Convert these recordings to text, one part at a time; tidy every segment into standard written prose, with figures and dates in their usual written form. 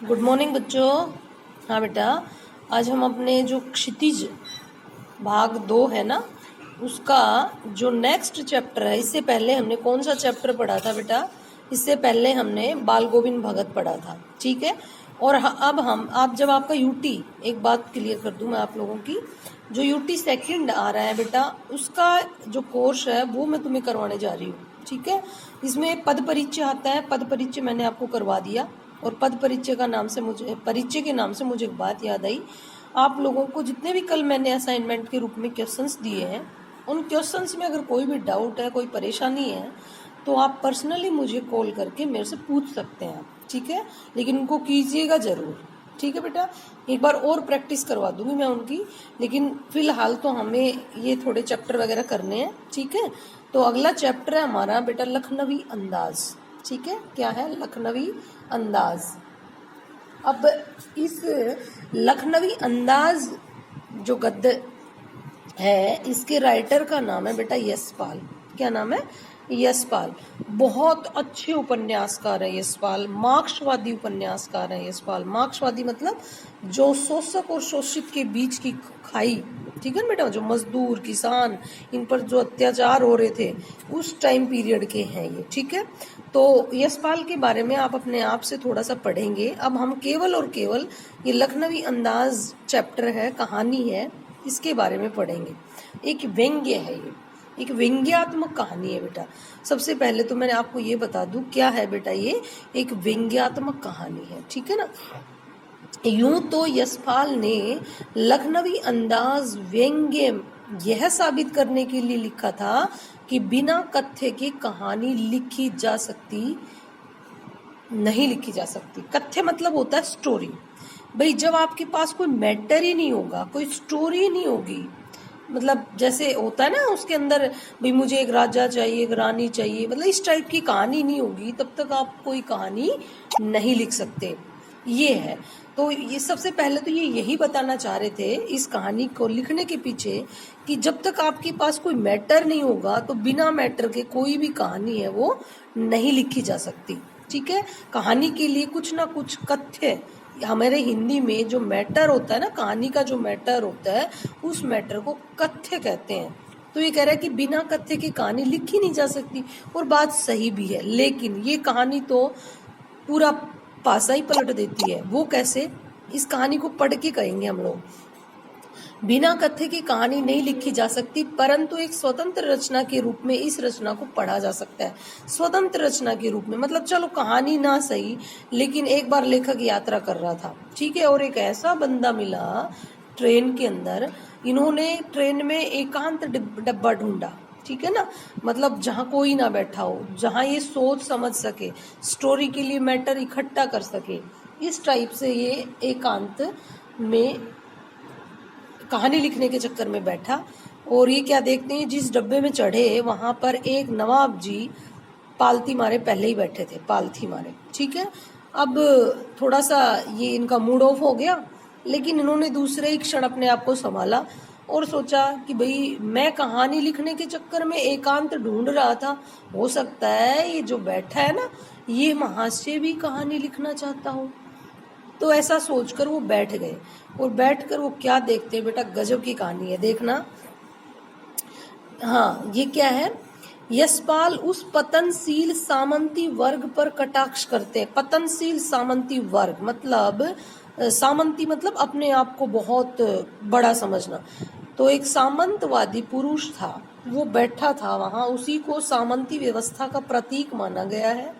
Good morning बच्चों। हाँ बेटा, आज हम अपने जो क्षितिज भाग 2 है ना, उसका जो नेक्स्ट चैप्टर है, इससे पहले हमने कौन सा चैप्टर पढ़ा था बेटा? इससे पहले हमने बाल गोविंद भगत पढ़ा था, ठीक है। और अब आप जब आपका यूटी, एक बात क्लियर कर दूं मैं आप लोगों की, जो यूटी सेकंड आ रहा है बेटा, उसका जो कोर्स है वो मैं तुम्हें करवाने जा रही हूँ, ठीक है। इसमें पद परिचय आता है, पद परिचय मैंने आपको करवा दिया। और पद परिचय का नाम से मुझे, परिचय के नाम से मुझे एक बात याद आई। आप लोगों को जितने भी कल मैंने असाइनमेंट के रूप में क्वेश्चंस दिए हैं, उन क्वेश्चंस में अगर कोई भी डाउट है, कोई परेशानी है, तो आप पर्सनली मुझे कॉल करके मेरे से पूछ सकते हैं, ठीक है। लेकिन उनको कीजिएगा जरूर, ठीक है बेटा। एक बार और प्रैक्टिस करवा दूंगी मैं उनकी, लेकिन फिलहाल तो हमें ये थोड़े चैप्टर वगैरह करने हैं, ठीक है। तो अगला चैप्टर है हमारा बेटा लखनवी अंदाज, ठीक है। क्या है? लखनवी अंदाज। अब इस लखनवी अंदाज जो गद्य है, इसके राइटर का नाम है बेटा यशपाल। क्या नाम है? यशपाल। बहुत अच्छे उपन्यासकार है यशपाल, मार्क्सवादी उपन्यासकार है यशपाल। मार्क्सवादी मतलब जो शोषक और शोषित के बीच की खाई, ठीक है बेटा, जो मजदूर किसान, इन पर जो अत्याचार हो रहे थे उस टाइम पीरियड के हैं ये, ठीक है। तो यशपाल के बारे में आप अपने आप से थोड़ा सा पढ़ेंगे। अब हम केवल और केवल ये लखनवी अंदाज चैप्टर है, कहानी है, इसके बारे में पढ़ेंगे। एक व्यंग्य है ये, एक व्यंग्यात्मक कहानी है बेटा। सबसे पहले तो मैंने आपको ये बता दूं क्या है बेटा, ये एक व्यंग्यात्मक कहानी है, ठीक है ना। यूं तो यशपाल ने लखनवी अंदाज व्यंग्य यह साबित करने के लिए लिखा था कि बिना कथ्य की कहानी लिखी जा सकती नहीं, लिखी जा सकती। कथ्य मतलब होता है स्टोरी। भाई जब आपके पास कोई मैटर ही नहीं होगा, कोई स्टोरी नहीं होगी, मतलब जैसे होता है ना उसके अंदर, भाई मुझे एक राजा चाहिए, एक रानी चाहिए, मतलब इस टाइप की कहानी नहीं होगी, तब तक आप कोई कहानी नहीं लिख सकते। ये है। तो ये सबसे पहले तो ये यही बताना चाह रहे थे इस कहानी को लिखने के पीछे, कि जब तक आपके पास कोई मैटर नहीं होगा तो बिना मैटर के कोई भी कहानी है वो नहीं लिखी जा सकती, ठीक है। कहानी के लिए कुछ ना कुछ कथ्य, हमारे हिंदी में जो मैटर होता है ना, कहानी का जो मैटर होता है, उस मैटर को कथ्य कहते हैं। तो ये कह रहा है कि बिना कथ्य की कहानी लिखी नहीं जा सकती, और बात सही भी है। लेकिन ये कहानी तो पूरा पासा ही पलट देती है। वो कैसे? इस कहानी को पढ़ के कहेंगे हम लोग। बिना कथ्य की कहानी नहीं लिखी जा सकती, परंतु एक स्वतंत्र रचना के रूप में इस रचना को पढ़ा जा सकता है। स्वतंत्र रचना के रूप में मतलब चलो कहानी ना सही, लेकिन एक बार लेखक यात्रा कर रहा था, ठीक है, और एक ऐसा बंदा मिला ट्रेन के अंदर, इन्होंने ट्रेन में एकांत डब्बा ढूंढा, ठीक है ना, मतलब जहां कोई ना बैठा हो, जहां ये सोच समझ सके, स्टोरी के लिए मैटर इकट्ठा कर सके, इस टाइप से ये एकांत में कहानी लिखने के चक्कर में बैठा। और ये क्या देखते हैं, जिस डब्बे में चढ़े वहां पर एक नवाब जी पालती मारे पहले ही बैठे थे, पालथी मारे, ठीक है। अब थोड़ा सा ये इनका मूड ऑफ हो गया, लेकिन इन्होंने दूसरे ही क्षण अपने आप को संभाला और सोचा कि भाई मैं कहानी लिखने के चक्कर में एकांत ढूंढ रहा था, हो सकता है ये जो बैठा है ना, ये महाशय भी कहानी लिखना चाहता हो। तो ऐसा सोचकर वो बैठ गए, और बैठकर वो क्या देखते हैं बेटा, गजब की कहानी है, देखना। हाँ, ये क्या है? यशपाल उस पतनशील सामंती वर्ग पर कटाक्ष करते हैं। पतनशील सामंती वर्ग मतलब, सामंती मतलब अपने आप को बहुत बड़ा समझना। तो एक सामंतवादी पुरुष था, वो बैठा था वहां, उसी को सामंती व्यवस्था का प्रतीक माना गया है।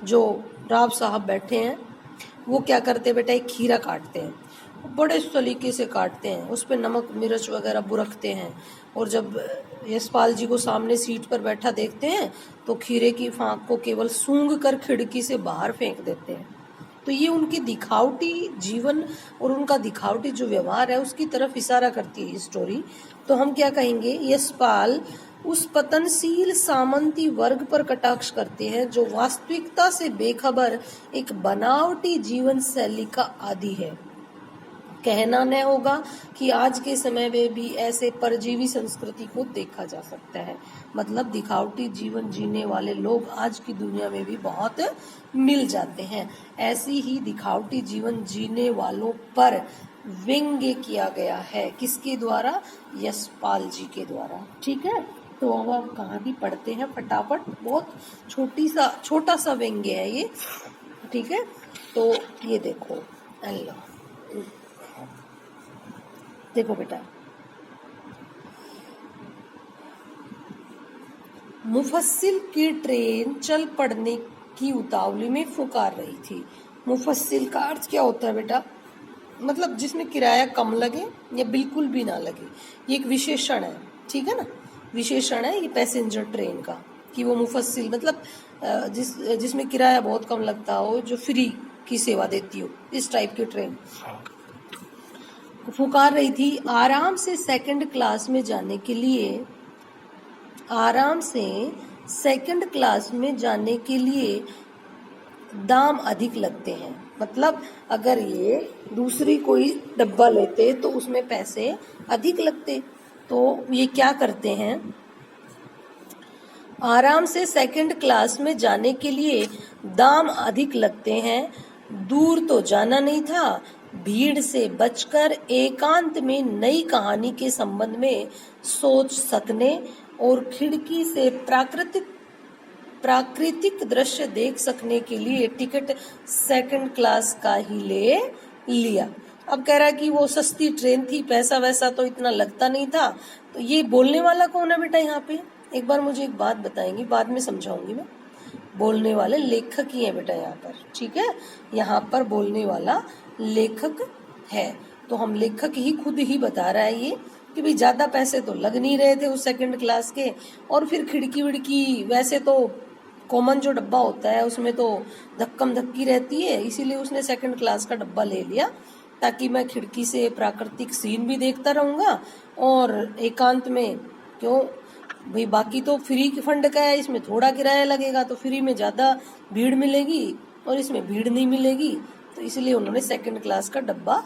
जो राव साहब बैठे हैं वो क्या करते हैं बेटा, एक खीरा काटते हैं, बड़े सलीके से काटते हैं, उस पर नमक मिर्च वगैरह बुरकते हैं, और जब यशपाल जी को सामने सीट पर बैठा देखते हैं तो खीरे की फांक को केवल सूंघ कर खिड़की से बाहर फेंक देते हैं। तो ये उनकी दिखावटी जीवन और उनका दिखावटी जो व्यवहार है उसकी तरफ इशारा करती है ये स्टोरी। तो हम क्या कहेंगे, यशपाल उस पतनशील सामंती वर्ग पर कटाक्ष करते हैं जो वास्तविकता से बेखबर एक बनावटी जीवन शैली का आदी है। कहना न होगा कि आज के समय में भी ऐसे परजीवी संस्कृति को देखा जा सकता है। मतलब दिखावटी जीवन जीने वाले लोग आज की दुनिया में भी बहुत मिल जाते हैं। ऐसी ही दिखावटी जीवन जीने वालों पर व्यंग्य किया गया है। किसके द्वारा? यशपाल जी के द्वारा। ठीक है, तो अब आप कहानी पढ़ते हैं फटाफट। बहुत छोटा सा व्यंग्य है ये। ठीक है, तो ये देखो, अल्लाह देखो बेटा, मुफस्सिल की ट्रेन चल पड़ने की उतावली में फुकार रही थी। मुफस्सिल का अर्थ क्या होता है बेटा? मतलब जिसमें किराया कम लगे या बिल्कुल भी ना लगे। ये एक विशेषण है, ठीक है ना, विशेषण है ये पैसेंजर ट्रेन का, कि वो मुफस्सिल मतलब जिसमें किराया बहुत कम लगता हो, जो फ्री की सेवा देती हो, इस टाइप की ट्रेन फुकार रही थी। आराम से सेकंड क्लास में जाने के लिए दाम अधिक लगते हैं। मतलब अगर ये दूसरी कोई डब्बा लेते तो उसमें पैसे अधिक लगते। तो ये क्या करते हैं? आराम से सेकंड क्लास में जाने के लिए दाम अधिक लगते हैं। दूर तो जाना नहीं था। भीड़ से बचकर एकांत में नई कहानी के संबंध में सोच सकने और खिड़की से प्राकृतिक दृश्य देख सकने के लिए टिकट सेकंड क्लास का ही ले लिया। अब कह रहा है कि वो सस्ती ट्रेन थी, पैसा वैसा तो इतना लगता नहीं था। तो ये बोलने वाला कौन है बेटा यहाँ पे? एक बार मुझे एक बात बताएंगी, बाद में समझाऊंगी मैं। बोलने वाले लेखक ही है बेटा यहाँ पर, ठीक है, यहाँ पर बोलने वाला लेखक है। तो हम लेखक ही खुद ही बता रहा है ये कि भाई ज्यादा पैसे तो लग नहीं रहे थे उस सेकंड क्लास के, और फिर खिड़की विड़की, वैसे तो कॉमन जो डब्बा होता है उसमें तो धक्कम धक्की रहती है, इसीलिए उसने सेकंड क्लास का डब्बा ले लिया ताकि मैं खिड़की से प्राकृतिक सीन भी देखता रहूंगा और एकांत में। क्यों भाई, बाकी तो फ्री फंड का है, इसमें थोड़ा किराया लगेगा तो फ्री में ज्यादा भीड़ मिलेगी और इसमें भीड़ नहीं मिलेगी, तो इसलिए उन्होंने सेकंड क्लास का डब्बा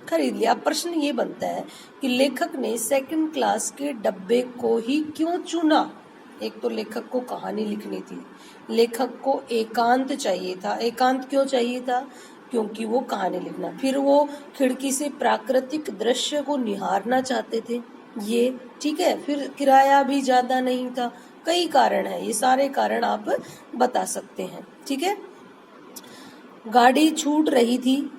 खरीद लिया। अब प्रश्न ये बनता है कि लेखक ने सेकंड क्लास के डब्बे को ही क्यों चुना? एक तो लेखक को कहानी लिखनी थी, लेखक को एकांत चाहिए था। एकांत क्यों चाहिए था? क्योंकि वो कहानी लिखना, फिर वो खिड़की से प्राकृतिक दृश्य को निहारना चाहते थे ये, ठीक है, फिर किराया भी ज्यादा नहीं था। कई कारण है, ये सारे कारण आप बता सकते हैं, ठीक है। गाड़ी छूट रही थी।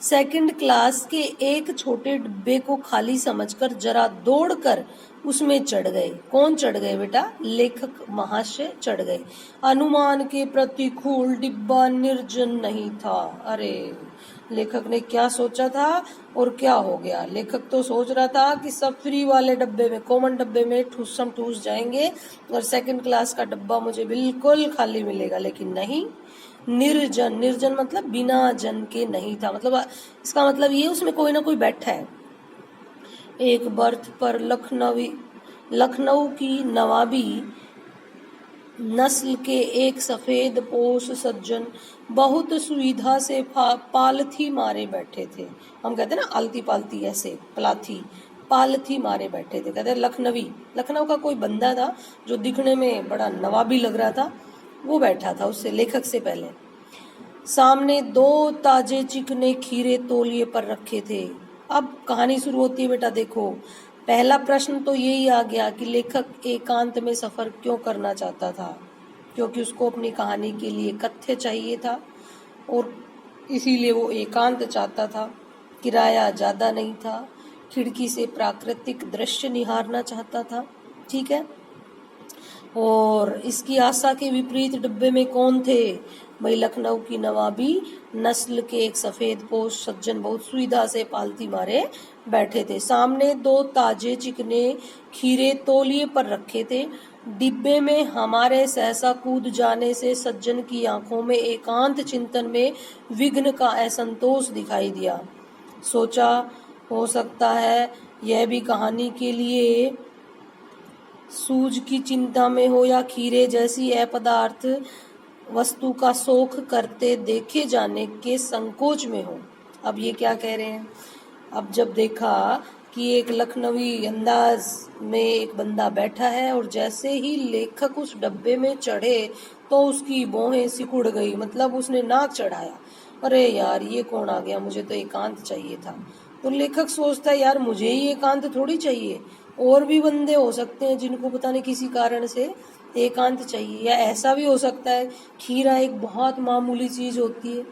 सेकंड क्लास के एक छोटे डिब्बे को खाली समझकर जरा दौड़कर उसमें चढ़ गए। कौन चढ़ गए बेटा? लेखक महाशय चढ़ गए। अनुमान के प्रतिकूल डिब्बा निर्जन नहीं था। अरे लेखक ने क्या सोचा था और क्या हो गया? लेखक तो सोच रहा था कि सब फ्री वाले डब्बे में, कॉमन डब्बे में ठूसम ठूस जाएंगे और सेकंड क्लास का डब्बा मुझे बिल्कुल खाली मिलेगा, लेकिन नहीं, निर्जन। निर्जन मतलब बिना जन के नहीं था। मतलब इसका मतलब ये उसमें कोई ना कोई बैठा है। एक बर्थ पर लखनऊ की नवाबी नस्ल के एक सफेद पोश सज्जन बहुत सुविधा से पालथी मारे बैठे थे। हम कहते हैं ना आलती पालती, ऐसे पलाथी पालथी मारे बैठे थे। कहते हैं लखनऊ का कोई बंदा था जो दिखने में बड़ा नवाबी लग रहा था, वो बैठा था उससे, लेखक से पहले। सामने 2 ताजे चिकने खीरे तौलिए पर रखे थे। अब कहानी शुरू होती है बेटा। देखो, पहला प्रश्न तो यही आ गया कि लेखक एकांत में सफर क्यों करना चाहता था? क्योंकि उसको अपनी कहानी के लिए कथ्य चाहिए था और इसीलिए वो एकांत चाहता था। किराया ज्यादा नहीं था। खिड़की से प्राकृतिक दृश्य निहारना चाहता था, ठीक है। और इसकी आशा के विपरीत डिब्बे में कौन थे? भाई लखनऊ की नवाबी नस्ल के एक सफेद पोश सज्जन बहुत सुविधा से पालती मारे बैठे थे। सामने 2 ताजे चिकने खीरे तौलिए पर रखे थे। डिब्बे में हमारे सहसा कूद जाने से सज्जन की आंखों में एकांत चिंतन में विघ्न का असंतोष दिखाई दिया। सोचा हो सकता है यह भी कहानी के लिए सूझ की चिंता में हो या खीरे जैसी अपदार्थ वस्तु का शौक करते देखे जाने के संकोच में हो। अब ये क्या कह रहे हैं अब जब देखा कि एक लखनवी अंदाज में एक बंदा बैठा है और जैसे ही लेखक उस डब्बे में चढ़े तो उसकी भौहें सिकुड़ गई, मतलब उसने नाक चढ़ाया, अरे यार ये कौन आ गया, मुझे तो एकांत चाहिए था। तो लेखक सोचता है यार मुझे ही एकांत थोड़ी चाहिए, और भी बंदे हो सकते हैं जिनको पता नहीं किसी कारण से एकांत चाहिए। या ऐसा भी हो सकता है खीरा एक बहुत मामूली चीज होती है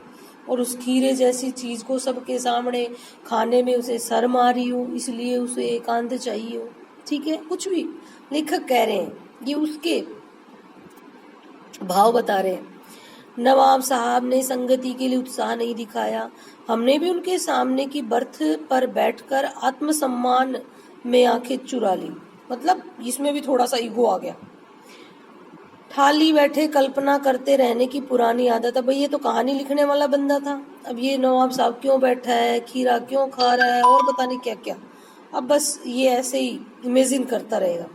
और उस खीरे जैसी चीज को सबके सामने खाने में उसे शर्म आ रही हो, इसलिए उसे एकांत चाहिए हो। ठीक है, कुछ भी लेखक कह रहे हैं, ये उसके भाव बता रहे हैं। नवाब साहब ने संगति के लिए उत्साह नहीं दिखाया। हमने भी उनके सामने की बर्थ पर बैठकर आत्मसम्मान में आंखें चुरा ली, मतलब इसमें भी थोड़ा सा ईगो आ गया। खाली बैठे कल्पना करते रहने की पुरानी आदत है। भाई ये तो कहानी लिखने वाला बंदा था, अब ये नवाब साहब क्यों बैठा है, खीरा क्यों खा रहा है, और पता नहीं क्या क्या। अब बस ये ऐसे ही इमेजिन करता रहेगा।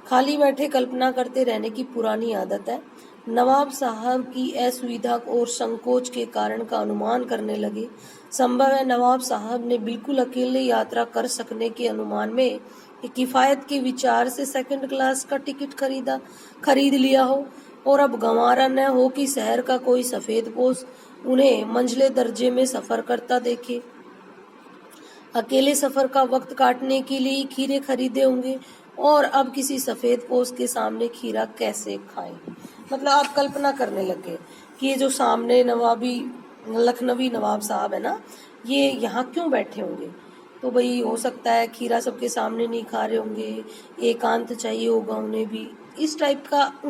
खाली बैठे कल्पना करते रहने की पुरानी आदत है। नवाब साहब की असुविधा और संकोच के कारण का अनुमान करने लगे। संभव है नवाब साहब ने बिल्कुल अकेले यात्रा कर सकने के अनुमान में किफायत के विचार से सेकंड क्लास का टिकट खरीद लिया हो, और अब गंवारा न हो कि शहर का कोई सफेदपोश उन्हें मंझले दर्जे में सफर करता देखे। अकेले सफर का वक्त काटने के लिए खीरे खरीदे होंगे, और अब किसी सफेदपोश के सामने खीरा कैसे खाएं। मतलब आप कल्पना करने लगे कि ये जो सामने लखनवी नवाब साहब है ना, ये यहाँ क्यों बैठे होंगे। तो भाई हो सकता है खीरा सबके सामने नहीं खा रहे होंगे, एकांत चाहिए होगा उन्हें भी, इस टाइप का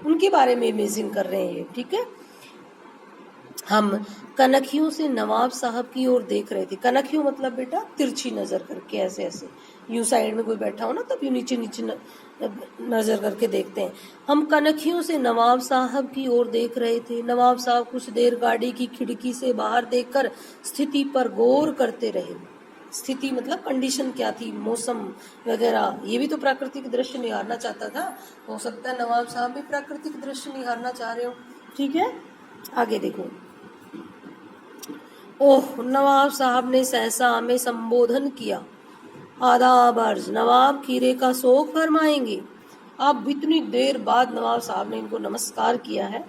उनके बारे में इमेजिन कर रहे हैं ये। ठीक है, हम कनखियों से नवाब साहब की ओर देख रहे थे। कनखियों मतलब बेटा तिरछी नजर करके, ऐसे ऐसे यूं साइड में कोई बैठा हो ना तब यूं नीचे नीचे नजर करके देखते हैं। हम कनखियों से नवाब साहब की ओर देख रहे थे। नवाब साहब कुछ देर गाड़ी की खिड़की से बाहर देखकर स्थिति पर गौर करते रहे। स्थिति मतलब कंडीशन क्या थी, मौसम वगैरह, ये भी तो प्राकृतिक दृश्य निहारना चाहता था। हो सकता है नवाब साहब भी प्राकृतिक दृश्य निहारना चाह रहे हो। ठीक है, आगे देखो। ओह, नवाब साहब ने सहसा हमें संबोधन किया। आदाब अर्ज, नवाब खीरे का शौक फरमाएंगे। अब इतनी देर बाद नवाब साहब ने इनको नमस्कार किया है।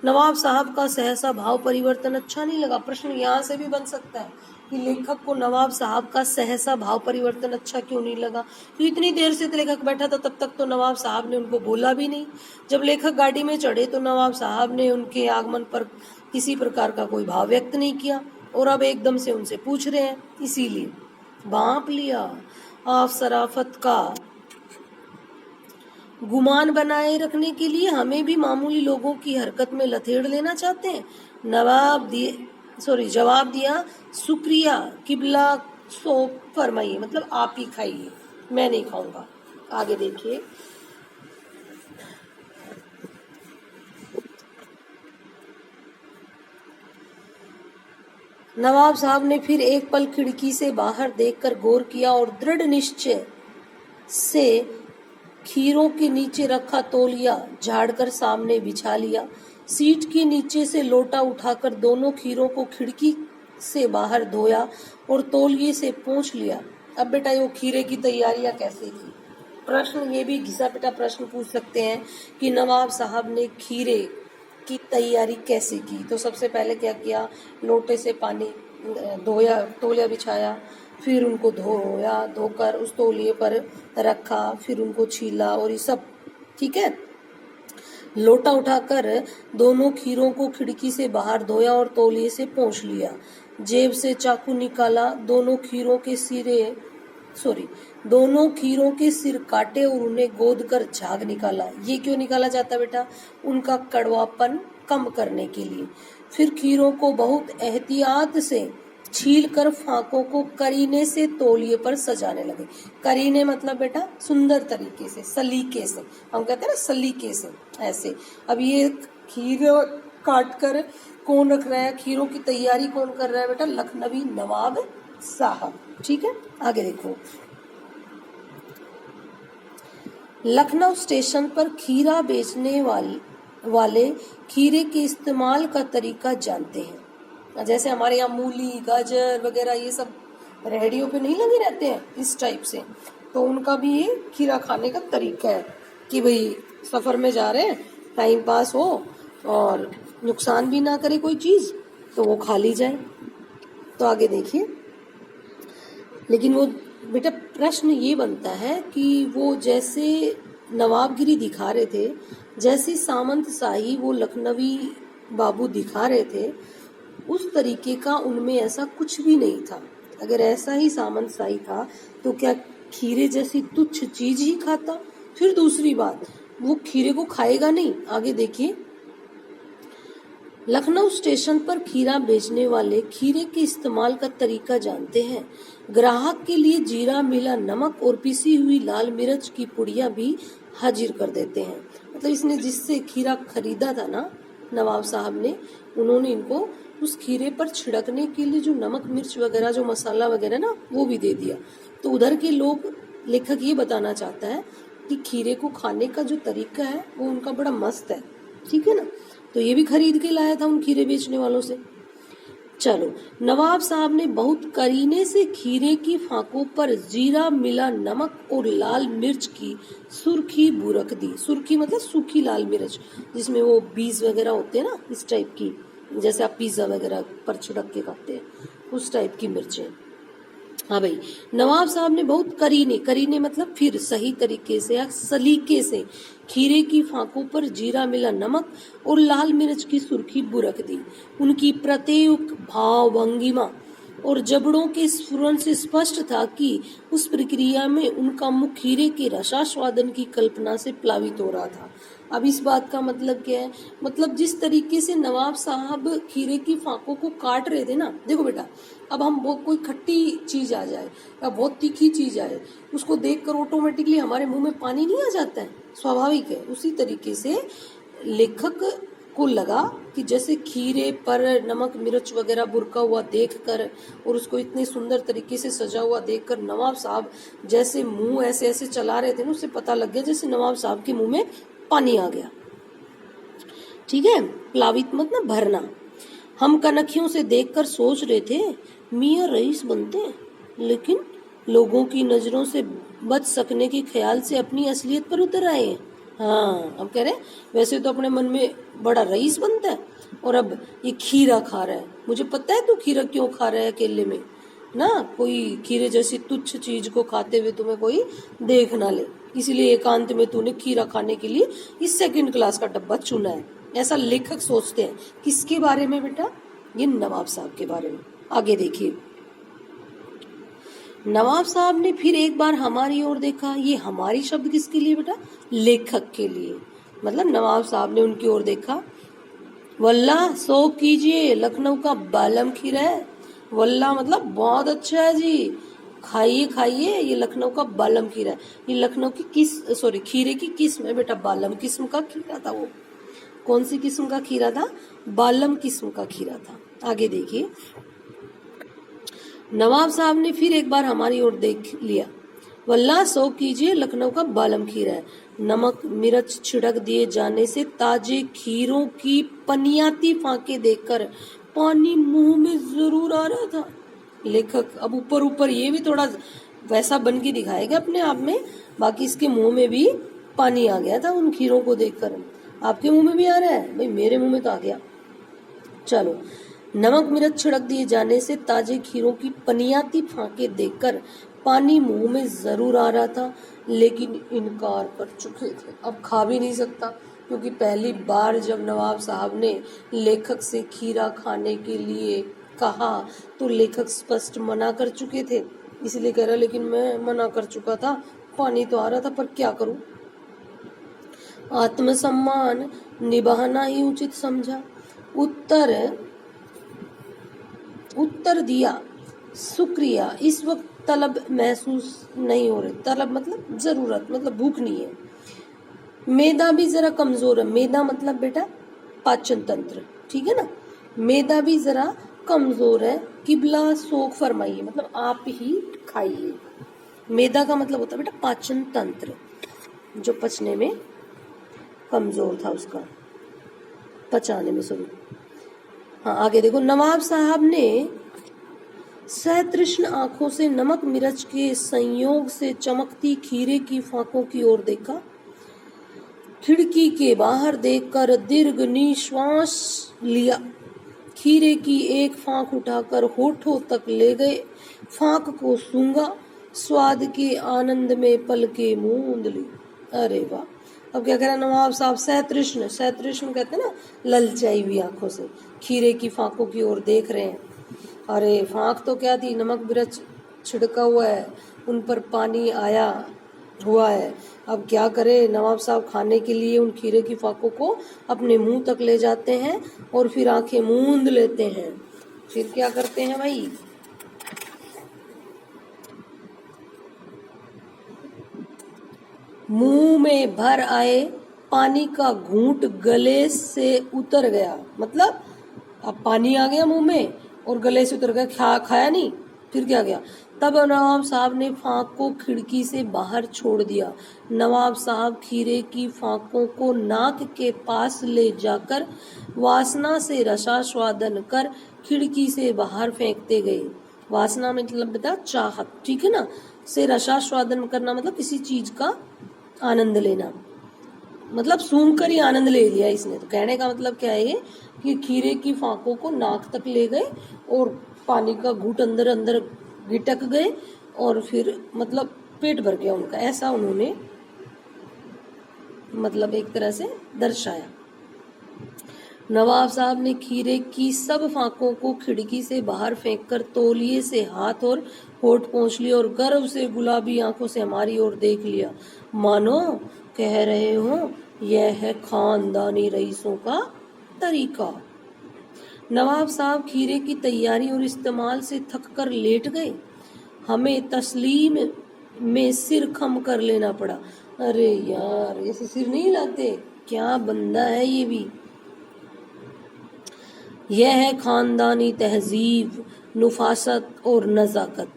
नवाब साहब का सहसा भाव परिवर्तन अच्छा नहीं लगा। प्रश्न यहाँ से भी बन सकता है कि लेखक को नवाब साहब का सहसा भाव परिवर्तन अच्छा क्यों नहीं लगा। तो इतनी देर से तो लेखक बैठा था, तब तक तो नवाब साहब ने उनको बोला भी नहीं। जब लेखक गाड़ी में चढ़े तो नवाब साहब ने उनके आगमन पर किसी प्रकार का कोई भाव व्यक्त नहीं किया, और अब एकदम से उनसे पूछ रहे हैं, इसीलिए बांप लिया। आप शराफत का गुमान बनाए रखने के लिए हमें भी मामूली लोगों की हरकत में लथेड़ लेना चाहते हैं। जवाब दिया, शुक्रिया किबला, सो फरमाइए, मतलब आप ही खाइए, मैं नहीं खाऊंगा। आगे देखिए। नवाब साहब ने फिर एक पल खिड़की से बाहर देखकर गौर किया और दृढ़ निश्चय से खीरों के नीचे रखा तौलिया झाड़कर सामने बिछा लिया। सीट के नीचे से लोटा उठाकर दोनों खीरों को खिड़की से बाहर धोया और तौलिए से पोंछ लिया। अब बेटा वो खीरे की तैयारियां कैसे की। प्रश्न ये भी घिसा पिटा प्रश्न पूछ सकते हैं कि नवाब साहब ने खीरे की तैयारी कैसे की। तो सबसे पहले क्या किया, लोटे से पानी धोया, तौलिया बिछाया, फिर उनको धोया, धोकर उस तौलिए पर रखा, फिर उनको छीला और ये सब। ठीक है, लोटा उठाकर दोनों खीरों को खिड़की से बाहर धोया और तौलिए से पोंछ लिया। जेब से चाकू निकाला, दोनों खीरों के सिर काटे और उन्हें गोद कर झाग निकाला। ये क्यों निकाला जाता बेटा, उनका कड़वापन कम करने के लिए। फिर खीरों को बहुत एहतियात से छील कर फाकों को करीने से तौलिए पर सजाने लगे। करीने मतलब बेटा सुंदर तरीके से, सलीके से, हम कहते हैं ना सलीके से, ऐसे। अब ये खीर काट कर कौन रख रहा है, खीरों की तैयारी कौन कर रहा है बेटा, लखनवी नवाब साहब। ठीक है, आगे देखो। लखनऊ स्टेशन पर खीरा बेचने वाले खीरे के इस्तेमाल का तरीका जानते हैं। जैसे हमारे यहाँ मूली गाजर वगैरह ये सब रेहड़ियों पे नहीं लगे रहते हैं इस टाइप से, तो उनका भी ये खीरा खाने का तरीका है कि भाई सफर में जा रहे हैं, टाइम पास हो और नुकसान भी ना करे कोई चीज, तो वो खा ली जाए। तो आगे देखिए, लेकिन वो बेटा प्रश्न ये बनता है कि वो जैसे नवाबगिरी दिखा रहे थे, जैसे सामंत शाही वो लखनवी बाबू दिखा रहे थे, उस तरीके का उनमें ऐसा कुछ भी नहीं था। अगर ऐसा ही सामंत शाही था तो क्या खीरे जैसी तुच्छ चीज ही खाता? फिर दूसरी बात, वो खीरे को खाएगा नहीं। आगे देखिए, लखनऊ स्टेशन पर खीरा बेचने वाले खीरे के इस्तेमाल का तरीका जानते हैं। ग्राहक के लिए जीरा मिला नमक और पिसी हुई लाल मिर्च की पुड़िया भी हाजिर कर देते हैं। मतलब इसने जिससे खीरा खरीदा था ना नवाब साहब ने, उन्होंने इनको उस खीरे पर छिड़कने के लिए जो नमक मिर्च वगैरह जो मसाला वगैरह ना वो भी दे दिया। तो उधर के लोग, लेखक ये बताना चाहता है कि खीरे को खाने का जो तरीका है वो उनका बड़ा मस्त है, ठीक है ना। तो ये भी खरीद के लाया था उन खीरे बेचने वालों से। चलो, नवाब साहब ने बहुत करीने से खीरे की फांकों पर जीरा मिला नमक और लाल मिर्च की सुर्खी बुरक दी। सुर्खी मतलब सूखी लाल मिर्च, जिसमें वो बीज वगैरह होते हैं ना, इस टाइप की, जैसे आप पिज्जा वगैरह पर छिड़क के खाते हैं, उस टाइप की मिर्चें। हाँ भाई, नवाब साहब ने बहुत करीने, करीने मतलब फिर सही तरीके से या सलीके से खीरे की फांकों पर जीरा मिला नमक और लाल मिर्च की सुर्खी बुरक दी। उनकी प्रत्येक भाव भंगिमा और जबड़ों के स्फुरन से स्पष्ट था कि उस प्रक्रिया में उनका मुख खीरे के रसास्वादन की कल्पना से प्लावित हो रहा था। अब इस बात का मतलब क्या है? मतलब जिस तरीके से नवाब साहब खीरे की फांकों को काट रहे थे ना, देखो बेटा, अब हम वो कोई खट्टी चीज आ जाए या बहुत तीखी चीज आए, उसको देखकर ऑटोमेटिकली हमारे मुंह में पानी नहीं आ जाता है, स्वाभाविक है। उसी तरीके से लेखक को लगा कि जैसे खीरे पर नमक मिर्च वगैरह बुरका हुआ देखकर और उसको इतने सुंदर तरीके से सजा हुआ देखकर नवाब साहब जैसे मुंह ऐसे ऐसे चला रहे थे ना, उससे पता लग गया जैसे नवाब साहब के मुंह में पानी आ गया। ठीक है, प्लावित मतलब भरना। हम कनखियों से देखकर सोच रहे थे मियां रईस बनते, लेकिन लोगों की नजरों से बच सकने के ख्याल से अपनी असलियत पर उतर आए हैं। हाँ, अब कह रहे वैसे तो अपने मन में बड़ा रईस बनता है और अब ये खीरा खा रहा है। मुझे पता है तू खीरा क्यों खा रहा है अकेले में ना, कोई खीरे जैसी तुच्छ चीज को खाते हुए तुम्हें कोई देख ना ले, इसलिए एकांत में तूने खीरा खाने के लिए इस सेकंड क्लास का डब्बा चुना है। ऐसा लेखक सोचते हैं। किसके बारे में बेटा? ये नवाब साहब के बारे में। आगे देखिए, नवाब साहब ने फिर एक बार हमारी ओर देखा। ये हमारी शब्द किसके लिए बेटा? लेखक के लिए। मतलब नवाब साहब ने उनकी ओर देखा। वल्ला सो कीजिए, लखनऊ का बालम खीरा है। वल्ला मतलब बहुत अच्छा है जी, खाइए खाइए, ये लखनऊ का बालम खीरा है। ये लखनऊ की खीरे की किस्म है बेटा, बालम किस्म का खीरा था वो। कौन सी किस्म का खीरा था? बालम किस्म का खीरा था। आगे देखिए, नवाब साहब ने फिर एक बार हमारी ओर देख लिया। वल्ला सो कीजिए, लखनऊ का बालम खीरा है। नमक मिर्च छिड़क दिए जाने से ताजे खीरों की पनियाती फांके देखकर पानी मुंह में जरूर आ रहा था। लेखक अब ऊपर ऊपर ये भी थोड़ा वैसा बन के दिखाएगा अपने आप में, बाकी इसके मुंह में भी पानी आ गया था उन खीरों को देखकर। आपके मुंह में भी आ रहा है भाई, मेरे मुंह में तो आ गया। चलो, नमक मिर्च छिड़क दिए जाने से ताजे खीरों की पनियाती फांके देखकर पानी मुंह में जरूर आ रहा था, लेकिन इनकार कर चुके थे। अब खा भी नहीं सकता, क्योंकि पहली बार जब नवाब साहब ने लेखक से खीरा खाने के लिए कहा तो लेखक स्पष्ट मना कर चुके थे। इसलिए कह रहा, लेकिन मैं मना कर चुका था, पानी तो आ रहा था, पर क्या करूं। आत्मसम्मान निभाना ही उचित समझा। उत्तर दिया, शुक्रिया, इस वक्त तलब महसूस नहीं हो रही। तलब मतलब जरूरत, मतलब भूख नहीं है। मैदा भी जरा कमजोर है। मैदा मतलब बेटा पाचन तंत्र, ठीक है ना। मैदा भी जरा कमजोर है, किबला शोक फरमाइए, मतलब आप ही खाइए। मैदा का मतलब होता है बेटा पाचन तंत्र, जो पचने में कमजोर था, उसका पचाने में। सुनो, हाँ आगे देखो, नवाब साहब ने सतृष्ण आंखों से नमक मिर्च के संयोग से चमकती खीरे की फांकों की ओर देखा। खिड़की के बाहर देखकर दीर्घ निश्वास लिया। खीरे की एक फांक उठाकर होठों तक ले गए, फांक को सूंघा, स्वाद के आनंद में पलके मूंद ली। अरे वाह! अब क्या कह रहा नवाब साहब, सतृष्ण, सतृष्ण कहते हैं ना ललचाई हुई आंखों से खीरे की फांकों की ओर देख रहे हैं। अरे फांक तो क्या थी, नमक मिर्च छिड़का हुआ है, उन पर पानी आया हुआ है। अब क्या करे नवाब साहब, खाने के लिए उन खीरे की फांकों को अपने मुंह तक ले जाते हैं और फिर आंखें मूंद लेते हैं। फिर क्या करते हैं भाई, मुंह में भर आए पानी का घूंट गले से उतर गया। मतलब अब पानी आ गया मुंह में और गले से उतर गया, खाया नहीं। फिर क्या गया, तब नवाब साहब ने फांक को खिड़की से बाहर छोड़ दिया। नवाब साहब खीरे की फांकों को नाक के पास ले जाकर वासना से रसास्वादन कर खिड़की से बाहर फेंकते गए। वासना मतलब बेटा चाहत, ठीक है ना, से रसास्वादन करना मतलब किसी चीज का आनंद लेना, मतलब सूंघ कर ही आनंद ले लिया इसने। तो कहने का मतलब क्या है कि खीरे की फांकों को नाक तक ले गए और पानी का घूंट अंदर अंदर गिटक गए और फिर मतलब पेट भर गया उनका, ऐसा उन्होंने मतलब एक तरह से दर्शाया। नवाब साहब ने खीरे की सब फांकों को खिड़की से बाहर फेंककर तौलिए से हाथ और होठ पोंछ लिया और गर्व से गुलाबी आंखों से हमारी ओर देख लिया, मानो कह रहे हो यह है खानदानी रईसों का तरीका। नवाब साहब खीरे की तैयारी और इस्तेमाल से थक कर लेट गए। हमें तस्लीम में सिर खम कर लेना पड़ा। अरे यार, ऐसे सिर नहीं हिलाते, क्या बंदा है ये भी। यह है खानदानी तहजीब, नुफासत और नज़ाकत।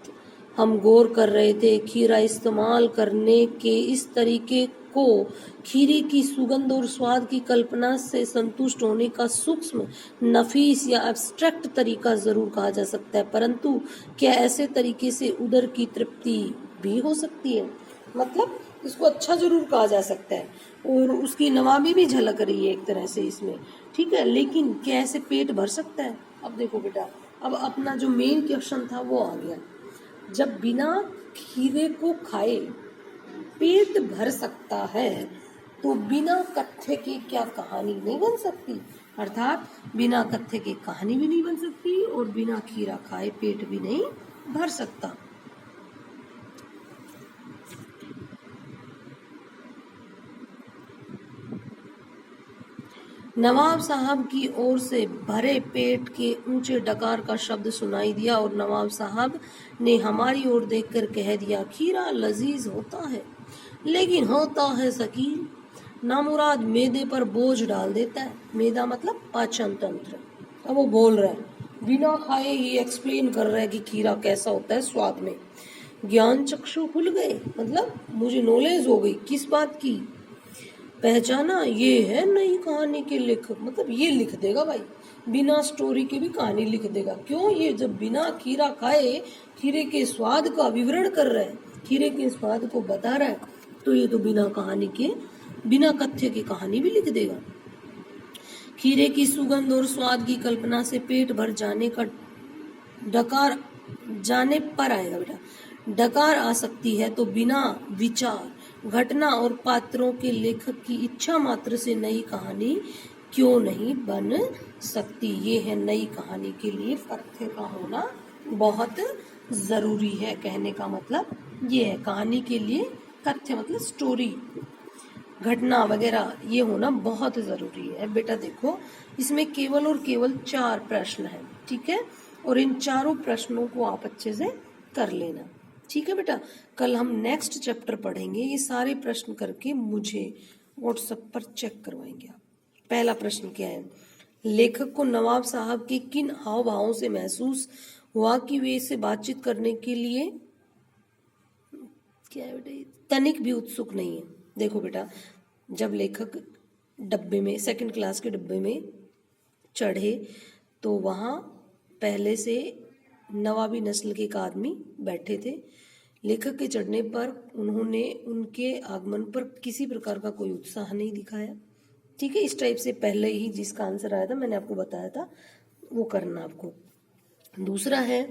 हम गौर कर रहे थे खीरा इस्तेमाल करने के इस तरीके को खीरे की सुगंध और स्वाद की कल्पना से संतुष्ट होने का सूक्ष्म, नफीस या एब्स्ट्रैक्ट तरीका जरूर कहा जा सकता है, परंतु क्या ऐसे तरीके से उदर की तृप्ति भी हो सकती है? मतलब इसको अच्छा जरूर कहा जा सकता है और उसकी नवाबी भी झलक रही है एक तरह से इसमें, ठीक है, लेकिन क्या ऐसे पेट भर सकता है? अब देखो बेटा, अब अपना जो मेन क्वेश्चन था वो आ गया, जब बिना खीरे को खाए पेट भर सकता है तो बिना कत्थे के क्या कहानी नहीं बन सकती? अर्थात बिना कत्थे के कहानी भी नहीं बन सकती और बिना खीरा खाए पेट भी नहीं भर सकता। नवाब साहब की ओर से भरे पेट के ऊंचे डकार का शब्द सुनाई दिया और नवाब साहब ने हमारी ओर देखकर कह दिया, खीरा लजीज होता है लेकिन होता है शकील, नामुराद मैदे पर बोझ डाल देता है। मैदा मतलब पाचन तंत्र। अब वो बोल रहा है, बिना खाए ही एक्सप्लेन कर रहा है कि खीरा कैसा होता है स्वाद में। ज्ञान चक्षु खुल गए, मतलब मुझे नॉलेज हो गई। किस बात की? पहचाना ये है नई कहानी के लेखक, मतलब ये लिख देगा भाई, बिना स्टोरी के भी कहानी लिख देगा। क्यों? ये जब बिना खीरा खाए खीरे के स्वाद का विवरण कर रहा है, खीरे के स्वाद को बता रहा है, तो ये तो बिना कहानी के, बिना कथ्य की कहानी भी लिख देगा। खीरे की सुगंध और स्वाद की कल्पना से पेट भर जाने का डकार जाने पर आएगा बेटा, डकार आ सकती है तो बिना विचार, घटना और पात्रों के लेखक की इच्छा मात्र से नई कहानी क्यों नहीं बन सकती? ये है नई कहानी के लिए तथ्य का होना बहुत जरूरी है। कहने का मतलब ये है, कहानी के लिए तथ्य मतलब स्टोरी, घटना वगैरह ये होना बहुत जरूरी है। बेटा देखो, इसमें केवल और केवल 4 प्रश्न हैं, ठीक है, और इन चारों प्रश्नों को आप अच्छे से कर लेना, ठीक है बेटा। कल हम नेक्स्ट चैप्टर पढ़ेंगे, ये सारे प्रश्न करके मुझे व्हाट्सएप पर चेक करवाएंगे आप। पहला प्रश्न क्या है, लेखक को नवाब साहब के किन हाव भावों से महसूस हुआ कि वे इसे बातचीत करने के लिए क्या है बेटा, तनिक भी उत्सुक नहीं है। देखो बेटा, जब लेखक डब्बे में, सेकंड क्लास के डब्बे में चढ़े तो वहाँ पहले से नवाबी नस्ल के एक आदमी बैठे थे। लेखक के चढ़ने पर उन्होंने उनके आगमन पर किसी प्रकार का कोई उत्साह नहीं दिखाया। ठीक है, इस टाइप से पहले ही जिसका आंसर आया था मैंने आपको बताया था वो करना आपको। दूसरा है,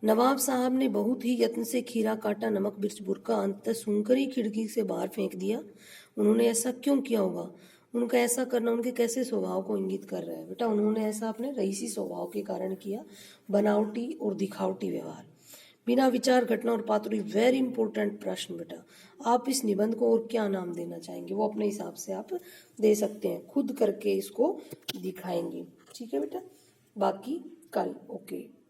नवाब साहब ने बहुत ही यत्न से खीरा काटा, नमक मिर्च बुरका, अंततः सूंघकर ही खिड़की से बाहर फेंक दिया। उन्होंने ऐसा क्यों किया होगा? उनका ऐसा करना उनके कैसे स्वभाव को इंगित कर रहा है? बेटा उन्होंने ऐसा अपने रईसी स्वभाव के कारण किया, बनावटी और दिखावटी व्यवहार, बिना विचार, घटना और पात्र। वेरी इंपॉर्टेंट प्रश्न बेटा। आप इस निबंध को और क्या नाम देना चाहेंगे वो अपने हिसाब से आप दे सकते हैं, खुद करके इसको दिखाएंगे। ठीक है बेटा, बाकी कल। ओके।